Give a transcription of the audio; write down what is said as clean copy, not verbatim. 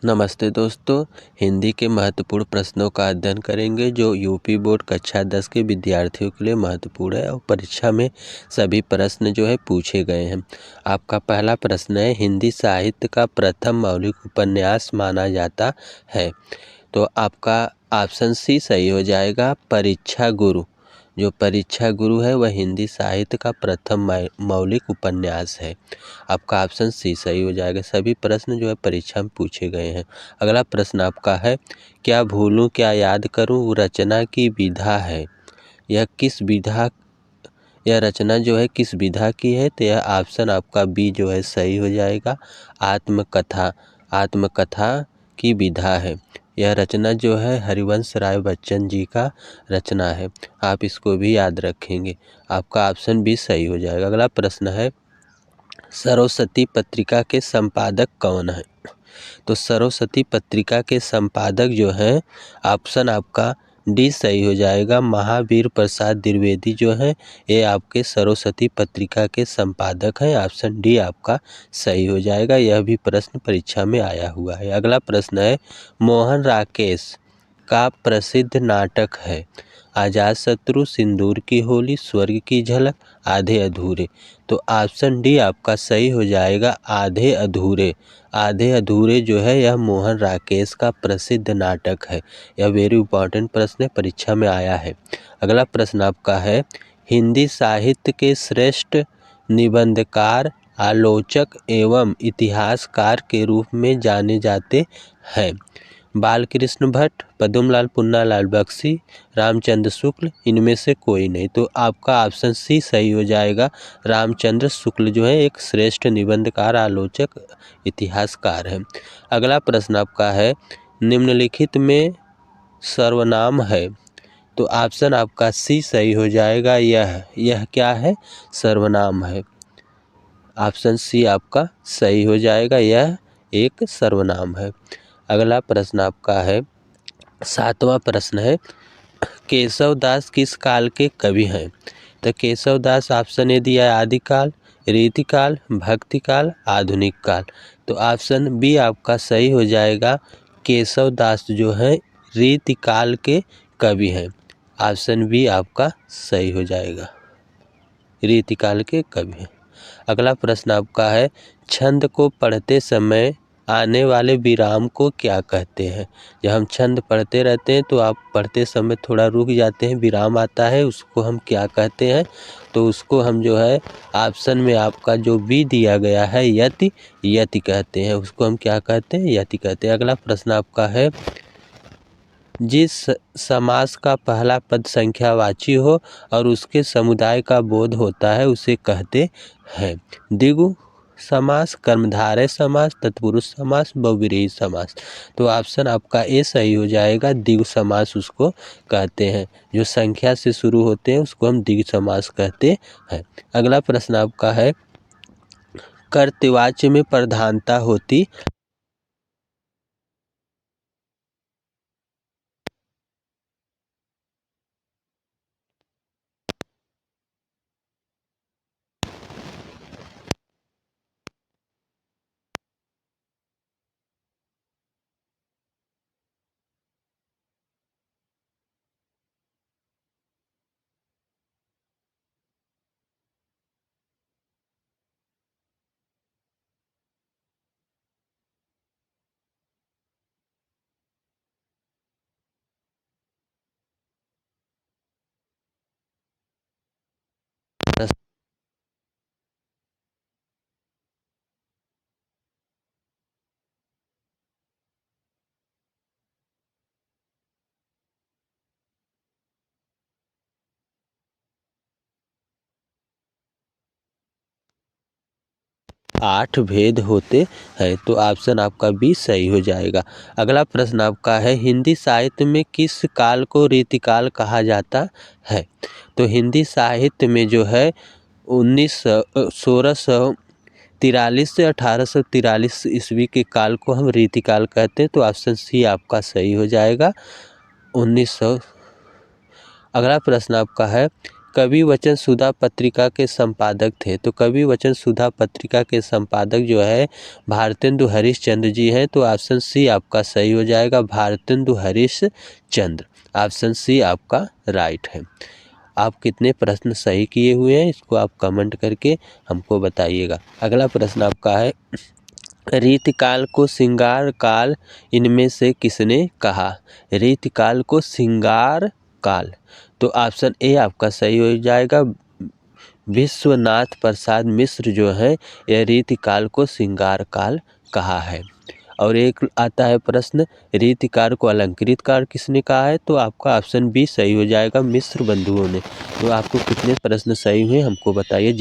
नमस्ते दोस्तों, हिंदी के महत्वपूर्ण प्रश्नों का अध्ययन करेंगे जो यूपी बोर्ड कक्षा 10 के विद्यार्थियों के लिए महत्वपूर्ण है और परीक्षा में सभी प्रश्न जो है पूछे गए हैं। आपका पहला प्रश्न है, हिंदी साहित्य का प्रथम मौलिक उपन्यास माना जाता है। तो आपका ऑप्शन सी सही हो जाएगा, परीक्षा गुरु। जो परीक्षा गुरु है वह हिंदी साहित्य का प्रथम मौलिक उपन्यास है। आपका ऑप्शन सी सही हो जाएगा। सभी प्रश्न जो है परीक्षा में पूछे गए हैं। अगला प्रश्न आपका है, क्या भूलूं क्या याद करूं रचना की विधा है। यह रचना जो है किस विधा की है। तो यह ऑप्शन आपका बी जो है सही हो जाएगा। आत्मकथा की विधा है। यह रचना जो है हरिवंश राय बच्चन जी का रचना है। आप इसको भी याद रखेंगे। आपका ऑप्शन बी सही हो जाएगा। अगला प्रश्न है, सरस्वती पत्रिका के संपादक कौन है। तो सरस्वती पत्रिका के संपादक जो हैं, ऑप्शन आपका डी सही हो जाएगा। महावीर प्रसाद द्विवेदी जो हैं ये आपके सरस्वती पत्रिका के संपादक हैं। ऑप्शन डी आपका सही हो जाएगा। यह भी प्रश्न परीक्षा में आया हुआ है। अगला प्रश्न है, मोहन राकेश का प्रसिद्ध नाटक है अजातशत्रु, सिंदूर की होली, स्वर्ग की झलक, आधे अधूरे। तो ऑप्शन डी आपका सही हो जाएगा, आधे अधूरे। आधे अधूरे जो है यह मोहन राकेश का प्रसिद्ध नाटक है। यह वेरी इंपॉर्टेंट प्रश्न है, परीक्षा में आया है। अगला प्रश्न आपका है, हिंदी साहित्य के श्रेष्ठ निबंधकार, आलोचक एवं इतिहासकार के रूप में जाने जाते हैं। बालकृष्ण भट्ट, पद्मलाल पुन्नालाल बख्शी, रामचंद्र शुक्ल, इनमें से कोई नहीं। तो आपका ऑप्शन सी सही हो जाएगा। रामचंद्र शुक्ल जो है एक श्रेष्ठ निबंधकार, आलोचक, इतिहासकार है। अगला प्रश्न आपका है, निम्नलिखित में सर्वनाम है। तो ऑप्शन आपका सी सही हो जाएगा। यह क्या है, सर्वनाम है। ऑप्शन सी आपका सही हो जाएगा, यह एक सर्वनाम है। अगला प्रश्न आपका है, सातवां प्रश्न है, केशव दास किस काल के कवि हैं। तो केशव दास ऑप्शन ए दिया है, आदिकाल, रीतिकाल, भक्तिकाल, आधुनिक काल। तो ऑप्शन बी आपका सही हो जाएगा। केशव दास जो है रीतिकाल के कवि हैं। ऑप्शन बी आपका सही हो जाएगा, रीतिकाल के कवि हैं। अगला प्रश्न आपका है, छंद को पढ़ते समय आने वाले विराम को क्या कहते हैं। जब हम छंद पढ़ते रहते हैं तो आप पढ़ते समय थोड़ा रुक जाते हैं, विराम आता है, उसको हम क्या कहते हैं। तो उसको हम जो है ऑप्शन में आपका जो बी दिया गया है, यति कहते हैं। उसको हम क्या कहते हैं, यति कहते हैं। अगला प्रश्न आपका है, जिस समास का पहला पद संख्यावाची हो और उसके समुदाय का बोध होता है उसे कहते हैं। द्विगु समास, कर्मधारय समास, तत्पुरुष समास, बहुव्रीहि समास। तो ऑप्शन आपका ए सही हो जाएगा। द्विगु समास उसको कहते हैं। जो संख्या से शुरू होते हैं उसको हम द्विगु समास कहते हैं। अगला प्रश्न आपका है, कर्तृवाच्य में प्रधानता होती 8 भेद होते हैं। तो ऑप्शन आपका बी सही हो जाएगा। अगला प्रश्न आपका है, हिंदी साहित्य में किस काल को रीतिकाल कहा जाता है। तो हिंदी साहित्य में जो है 1643 से 1843 ईस्वी के काल को हम रीतिकाल कहते हैं। तो ऑप्शन सी आपका सही हो जाएगा, 1900। अगला प्रश्न आपका है, कवि वचन सुधा पत्रिका के संपादक थे, तो कवि वचन सुधा पत्रिका के संपादक जो है भारतेंदु हरिश्चंद्र जी हैं। तो ऑप्शन सी आपका सही हो जाएगा, भारतेंदु हरिश्चंद्र। ऑप्शन सी आपका राइट है। आप कितने प्रश्न सही किए हुए हैं इसको आप कमेंट करके हमको बताइएगा। अगला प्रश्न आपका है, रीतिकाल को श्रृंगार काल इनमें से किसने कहा? रीतिकाल को श्रृंगार काल, तो ऑप्शन ए आपका सही हो जाएगा, विश्वनाथ प्रसाद मिश्र जो है यह रीतिकाल को श्रृंगार काल कहा है। और एक आता है प्रश्न, रीतिकाल को अलंकृत काल किसने कहा है? तो आपका ऑप्शन बी सही हो जाएगा, मिश्र बंधुओं ने। तो आपको कितने प्रश्न सही हुए हमको बताइए।